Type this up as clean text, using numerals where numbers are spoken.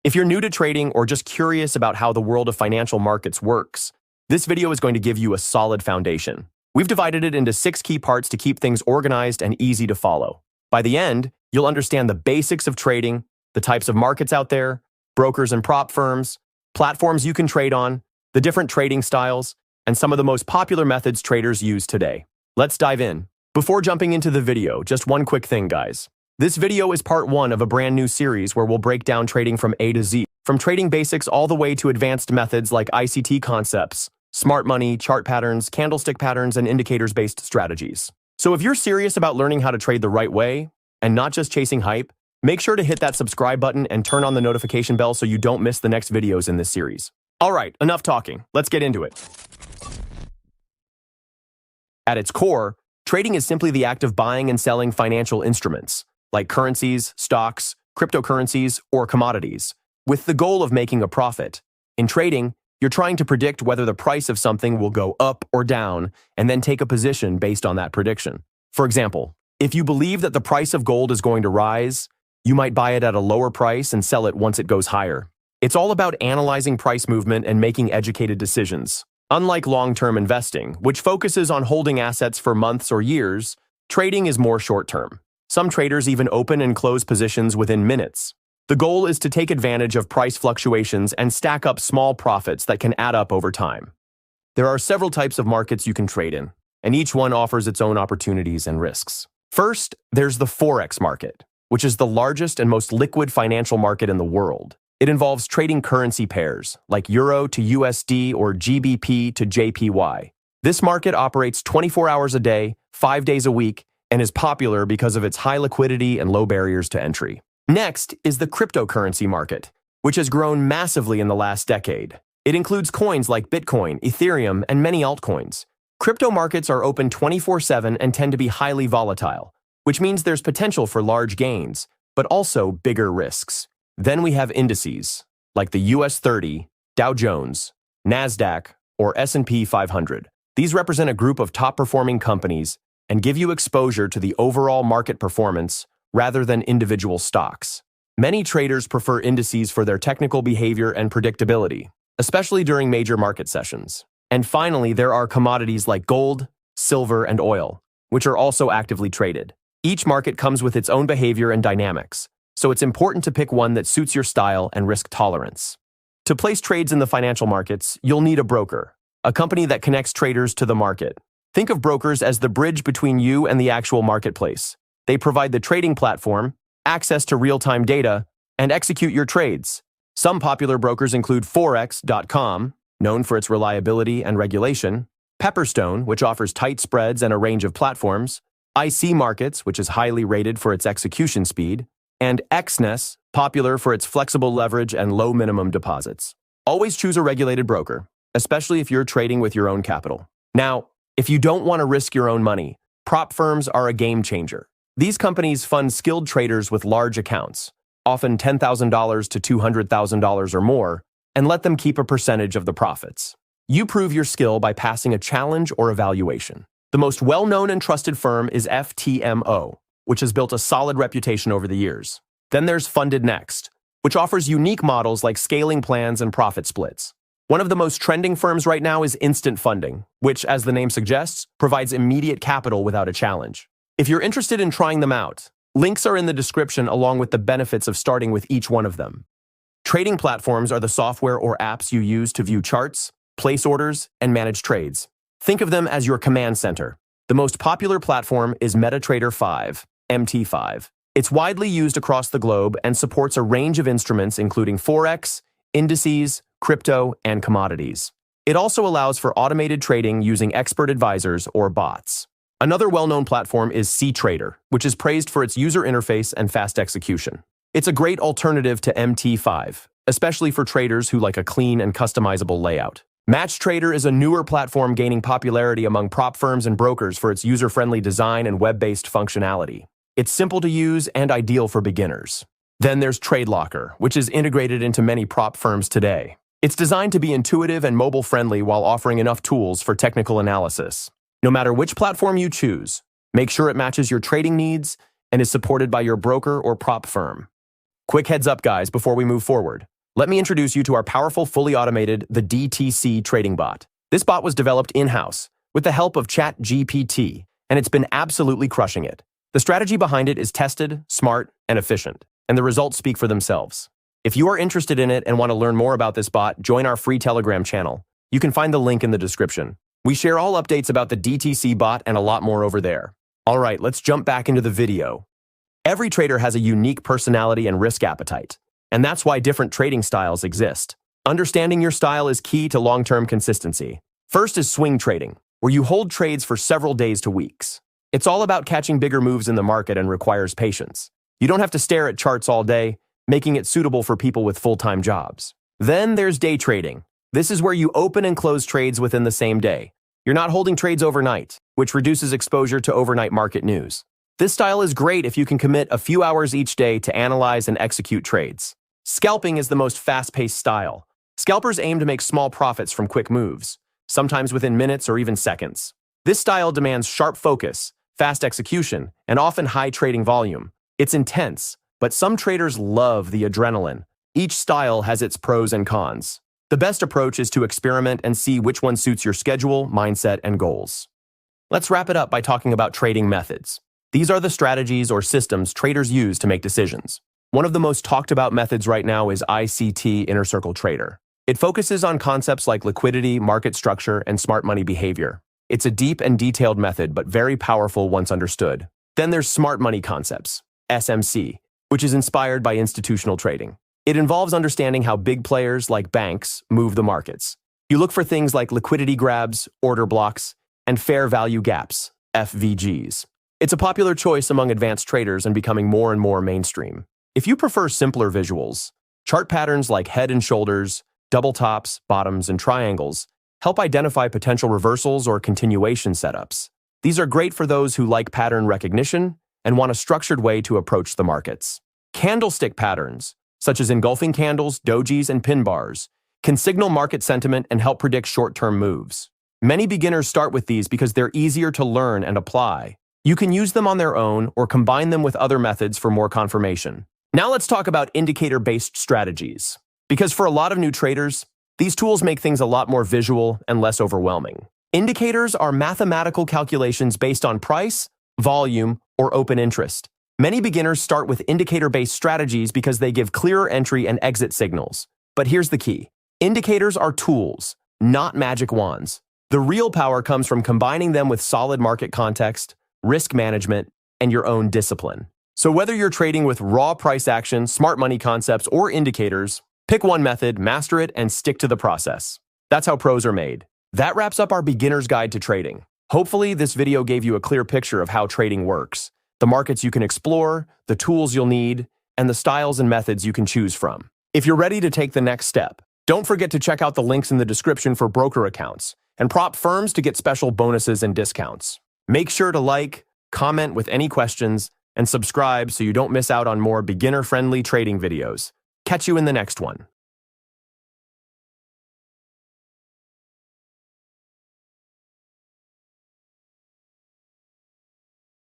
If you're new to trading or just curious about how the world of financial markets works, this video is going to give you a solid foundation. We've divided it into 6 key parts to keep things organized and easy to follow. By the end, you'll understand the basics of trading, the types of markets out there, brokers and prop firms, platforms you can trade on, the different trading styles, and some of the most popular methods traders use today. Let's dive in. Before jumping into the video, just one quick thing, guys. This video is part 1 of a brand new series where we'll break down trading from A to Z, from trading basics all the way to advanced methods like ICT concepts, smart money, chart patterns, candlestick patterns, and indicators-based strategies. So if you're serious about learning how to trade the right way, and not just chasing hype, make sure to hit that subscribe button and turn on the notification bell so you don't miss the next videos in this series. Alright, enough talking. Let's get into it. At its core, trading is simply the act of buying and selling financial instruments, like currencies, stocks, cryptocurrencies, or commodities, with the goal of making a profit. In trading, you're trying to predict whether the price of something will go up or down, and then take a position based on that prediction. For example, if you believe that the price of gold is going to rise, you might buy it at a lower price and sell it once it goes higher. It's all about analyzing price movement and making educated decisions. Unlike long-term investing, which focuses on holding assets for months or years, trading is more short-term. Some traders even open and close positions within minutes. The goal is to take advantage of price fluctuations and stack up small profits that can add up over time. There are several types of markets you can trade in, and each one offers its own opportunities and risks. First, there's the Forex market, which is the largest and most liquid financial market in the world. It involves trading currency pairs, like Euro to USD or GBP to JPY. This market operates 24 hours a day, 5 days a week, and is popular because of its high liquidity and low barriers to entry. Next is the cryptocurrency market, which has grown massively in the last decade. It includes coins like Bitcoin, Ethereum, and many altcoins. Crypto markets are open 24/7 and tend to be highly volatile, which means there's potential for large gains, but also bigger risks. Then we have indices, like the US 30, Dow Jones, NASDAQ, or S&P 500. These represent a group of top-performing companies and give you exposure to the overall market performance rather than individual stocks. Many traders prefer indices for their technical behavior and predictability, especially during major market sessions. And finally, there are commodities like gold, silver, and oil, which are also actively traded. Each market comes with its own behavior and dynamics, so it's important to pick one that suits your style and risk tolerance. To place trades in the financial markets, you'll need a broker, a company that connects traders to the market. Think of brokers as the bridge between you and the actual marketplace. They provide the trading platform, access to real-time data, and execute your trades. Some popular brokers include Forex.com, known for its reliability and regulation, Pepperstone, which offers tight spreads and a range of platforms, IC Markets, which is highly rated for its execution speed, and Exness, popular for its flexible leverage and low minimum deposits. Always choose a regulated broker, especially if you're trading with your own capital. Now, if you don't want to risk your own money, prop firms are a game changer. These companies fund skilled traders with large accounts, often $10,000 to $200,000 or more, and let them keep a percentage of the profits. You prove your skill by passing a challenge or evaluation. The most well-known and trusted firm is FTMO, which has built a solid reputation over the years. Then there's Funded Next, which offers unique models like scaling plans and profit splits. One of the most trending firms right now is Instant Funding, which, as the name suggests, provides immediate capital without a challenge. If you're interested in trying them out, links are in the description along with the benefits of starting with each one of them. Trading platforms are the software or apps you use to view charts, place orders, and manage trades. Think of them as your command center. The most popular platform is MetaTrader 5, MT5. It's widely used across the globe and supports a range of instruments including Forex, indices, crypto, and commodities. It also allows for automated trading using expert advisors or bots. Another well-known platform is cTrader, which is praised for its user interface and fast execution. It's a great alternative to MT5, especially for traders who like a clean and customizable layout. MatchTrader is a newer platform gaining popularity among prop firms and brokers for its user-friendly design and web-based functionality. It's simple to use and ideal for beginners. Then there's TradeLocker, which is integrated into many prop firms today. It's designed to be intuitive and mobile-friendly while offering enough tools for technical analysis. No matter which platform you choose, make sure it matches your trading needs and is supported by your broker or prop firm. Quick heads up, guys, before we move forward. Let me introduce you to our powerful, fully automated, the DTC trading bot. This bot was developed in-house with the help of ChatGPT, and it's been absolutely crushing it. The strategy behind it is tested, smart, and efficient, and the results speak for themselves. If you are interested in it and want to learn more about this bot, join our free Telegram channel. You can find the link in the description. We share all updates about the DTC bot and a lot more over there. All right, let's jump back into the video. Every trader has a unique personality and risk appetite, and that's why different trading styles exist. Understanding your style is key to long-term consistency. First is swing trading, where you hold trades for several days to weeks. It's all about catching bigger moves in the market and requires patience. You don't have to stare at charts all day, making it suitable for people with full-time jobs. Then there's day trading. This is where you open and close trades within the same day. You're not holding trades overnight, which reduces exposure to overnight market news. This style is great if you can commit a few hours each day to analyze and execute trades. Scalping is the most fast-paced style. Scalpers aim to make small profits from quick moves, sometimes within minutes or even seconds. This style demands sharp focus, fast execution, and often high trading volume. It's intense, but some traders love the adrenaline. Each style has its pros and cons. The best approach is to experiment and see which one suits your schedule, mindset, and goals. Let's wrap it up by talking about trading methods. These are the strategies or systems traders use to make decisions. One of the most talked about methods right now is ICT, Inner Circle Trader. It focuses on concepts like liquidity, market structure, and smart money behavior. It's a deep and detailed method, but very powerful once understood. Then there's smart money concepts, SMC, which is inspired by institutional trading. It involves understanding how big players like banks move the markets. You look for things like liquidity grabs, order blocks, and fair value gaps, FVGs. It's a popular choice among advanced traders and becoming more and more mainstream. If you prefer simpler visuals, chart patterns like head and shoulders, double tops, bottoms, and triangles help identify potential reversals or continuation setups. These are great for those who like pattern recognition and want a structured way to approach the markets. Candlestick patterns, such as engulfing candles, dojis, and pin bars, can signal market sentiment and help predict short-term moves. Many beginners start with these because they're easier to learn and apply. You can use them on their own or combine them with other methods for more confirmation. Now let's talk about indicator-based strategies. Because for a lot of new traders, these tools make things a lot more visual and less overwhelming. Indicators are mathematical calculations based on price, volume, or open interest. Many beginners start with indicator-based strategies because they give clearer entry and exit signals. But here's the key. Indicators are tools, not magic wands. The real power comes from combining them with solid market context, risk management, and your own discipline. So whether you're trading with raw price action, smart money concepts, or indicators, pick one method, master it, and stick to the process. That's how pros are made. That wraps up our beginner's guide to trading. Hopefully, this video gave you a clear picture of how trading works, the markets you can explore, the tools you'll need, and the styles and methods you can choose from. If you're ready to take the next step, don't forget to check out the links in the description for broker accounts and prop firms to get special bonuses and discounts. Make sure to like, comment with any questions, and subscribe so you don't miss out on more beginner-friendly trading videos. Catch you in the next one.